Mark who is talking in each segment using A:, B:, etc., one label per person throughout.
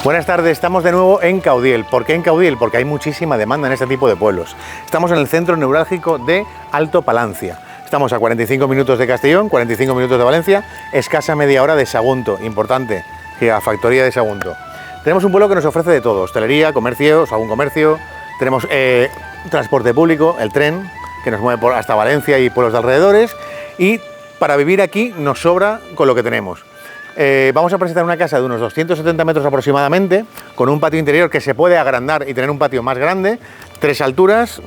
A: Buenas tardes, estamos de nuevo en Caudiel. ¿Por qué en Caudiel? Porque hay muchísima demanda en este tipo de pueblos. Estamos en el centro neurálgico de Alto Palancia. Estamos a 45 minutos de Castellón, 45 minutos de Valencia, escasa media hora de Sagunto, importante, gigafactoría de Sagunto. Tenemos un pueblo que nos ofrece de todo, hostelería, comercio, algún comercio, tenemos transporte público, el tren, que nos mueve hasta Valencia y pueblos de alrededores, y para vivir aquí nos sobra con lo que tenemos. Vamos a presentar una casa de unos 270 metros aproximadamente, con un patio interior que se puede agrandar y tener un patio más grande, 3 alturas,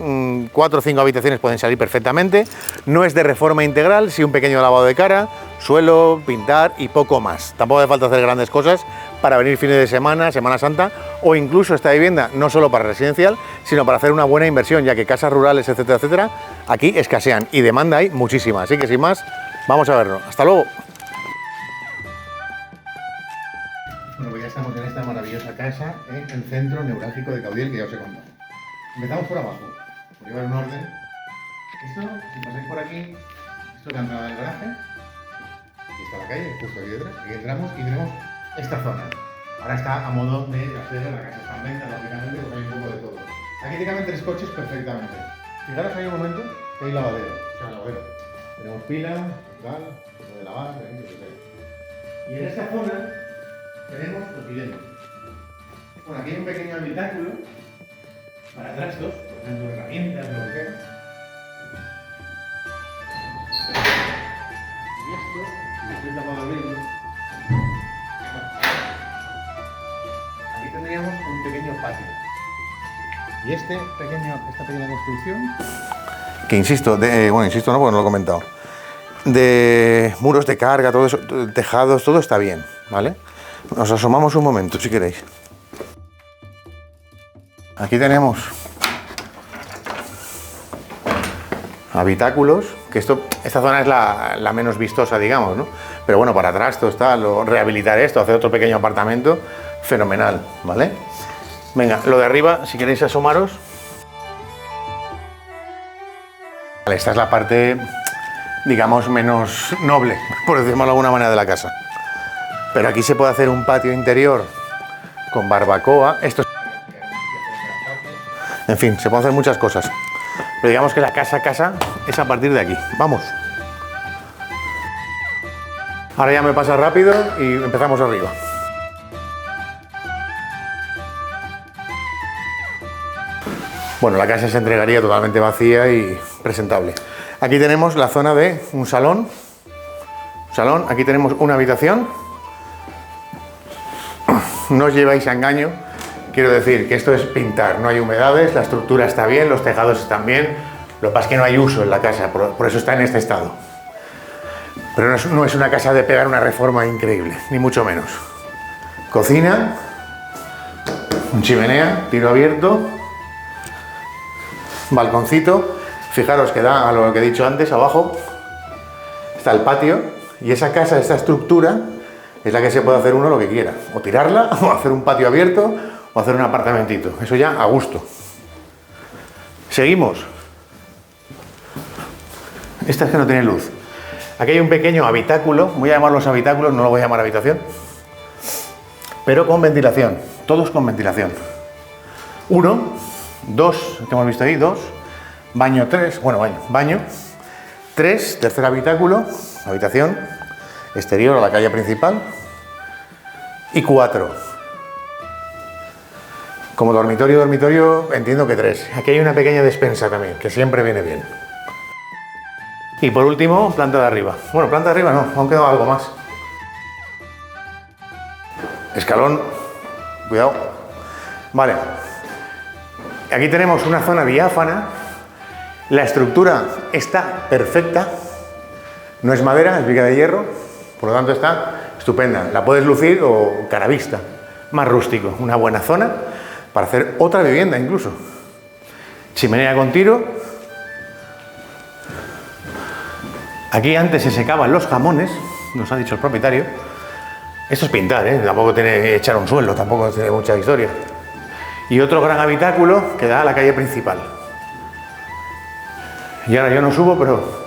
A: 4 o 5 habitaciones pueden salir perfectamente. No es de reforma integral, sí un pequeño lavado de cara, suelo, pintar y poco más. Tampoco hace falta hacer grandes cosas para venir fines de semana, Semana Santa, o incluso esta vivienda no solo para residencial, sino para hacer una buena inversión, ya que casas rurales, etcétera, etcétera, aquí escasean y demanda hay muchísima. Así que sin más, vamos a verlo. Hasta luego. Bueno, pues ya estamos en esta maravillosa casa en el centro neurálgico de Caudiel, que ya os he contado. Empezamos por abajo, por llevar un orden. Esto, si pasáis por aquí, esto es la entrada del garaje. Aquí está la calle, justo aquí detrás. Aquí entramos y tenemos esta zona. Ahora está a modo de trasero, la casa está en venta, lógicamente, porque hay un poco de todo. Aquí te caben 3 coches perfectamente. Fijaros, hay un momento que hay lavadero, lavadero. Tenemos pila, tal, se puede lavar, lo que sea. Y en esta zona tenemos lo siguiente. Bueno, aquí hay un pequeño habitáculo para trastos, por ejemplo, herramientas, lo que sea. Y esto, si estoy capaz de abrirlo, aquí tendríamos un pequeño patio. Y esta pequeña construcción, que insisto, insisto no, porque no lo he comentado, de muros de carga, todo eso, tejados, todo está bien, ¿vale? Nos asomamos un momento, si queréis. Aquí tenemos habitáculos, que esta zona es la menos vistosa, digamos, ¿no? Pero bueno, para trastos, tal, o rehabilitar esto, hacer otro pequeño apartamento, fenomenal, ¿vale? Venga, lo de arriba, si queréis asomaros. Vale, esta es la parte, digamos, menos noble, por decirlo de alguna manera, de la casa. Pero aquí se puede hacer un patio interior con barbacoa. En fin, se pueden hacer muchas cosas. Pero digamos que la casa es a partir de aquí. Vamos. Ahora ya me pasa rápido y empezamos arriba. Bueno, la casa se entregaría totalmente vacía y presentable. Aquí tenemos la zona de un salón. Aquí tenemos una habitación. No os lleváis a engaño, quiero decir que esto es pintar, no hay humedades, la estructura está bien, los tejados están bien, lo que pasa es que no hay uso en la casa, por eso está en este estado. Pero no es una casa de pegar una reforma increíble, ni mucho menos. Cocina, chimenea, tiro abierto, balconcito, fijaros que da a lo que he dicho antes, abajo está el patio y esa casa, esta estructura, es la que se puede hacer uno lo que quiera, o tirarla, o hacer un patio abierto, o hacer un apartamentito, eso ya a gusto. Seguimos. Esta es que no tiene luz. Aquí hay un pequeño habitáculo, voy a llamarlos habitáculos, no lo voy a llamar habitación, pero con ventilación, todos con ventilación. 1, 2, que hemos visto ahí, 2, baño 3, baño 3, tercer habitáculo, habitación, exterior a la calle principal, y 4. Como dormitorio, entiendo que 3. Aquí hay una pequeña despensa también, que siempre viene bien. Y por último, planta de arriba. Bueno, planta de arriba no, aún queda algo más. Escalón, cuidado. Vale. Aquí tenemos una zona diáfana. La estructura está perfecta. No es madera, es viga de hierro. Por lo tanto está estupenda. La puedes lucir o cara vista. Más rústico. Una buena zona para hacer otra vivienda incluso. Chimenea con tiro. Aquí antes se secaban los jamones, nos ha dicho el propietario. Esto es pintar, tampoco tiene que echar un suelo, tampoco tiene mucha historia. Y otro gran habitáculo que da a la calle principal. Y ahora yo no subo, pero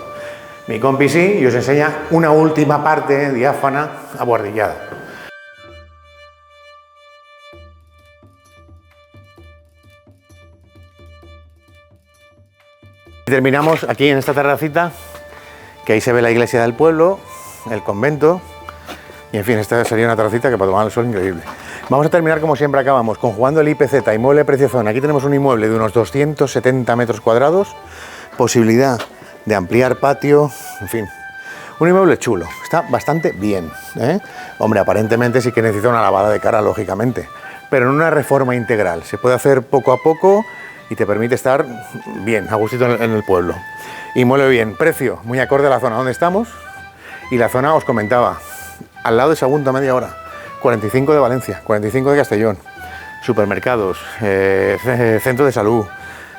A: mi compi sí, y os enseña una última parte diáfana abuhardillada. Terminamos aquí en esta terracita, que ahí se ve la iglesia del pueblo, el convento, y en fin, esta sería una terracita que para tomar el sol increíble. Vamos a terminar como siempre acabamos, conjugando el IPZ, inmueble precio zona. Aquí tenemos un inmueble de unos 270 metros cuadrados, posibilidad de ampliar patio, en fin, un inmueble chulo, está bastante bien, ¿eh? Hombre, aparentemente sí que necesita una lavada de cara, lógicamente, pero en una reforma integral, se puede hacer poco a poco y te permite estar bien, a gustito en el pueblo. Inmueble bien, precio muy acorde a la zona donde estamos, y la zona os comentaba, al lado de Sagunto a media hora, 45 de Valencia, 45 de Castellón, supermercados, centro de salud,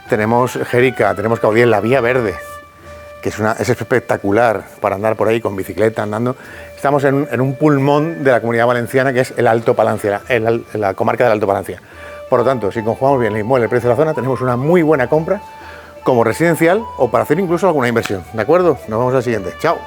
A: tenemos Jérica, tenemos Caudiel, la Vía Verde, que es espectacular para andar por ahí con bicicleta, andando. Estamos en un pulmón de la Comunidad Valenciana, que es el Alto Palancia, la comarca del Alto Palancia. Por lo tanto, si conjugamos bien el inmueble, el precio de la zona, tenemos una muy buena compra como residencial o para hacer incluso alguna inversión. ¿De acuerdo? Nos vemos al siguiente. ¡Chao!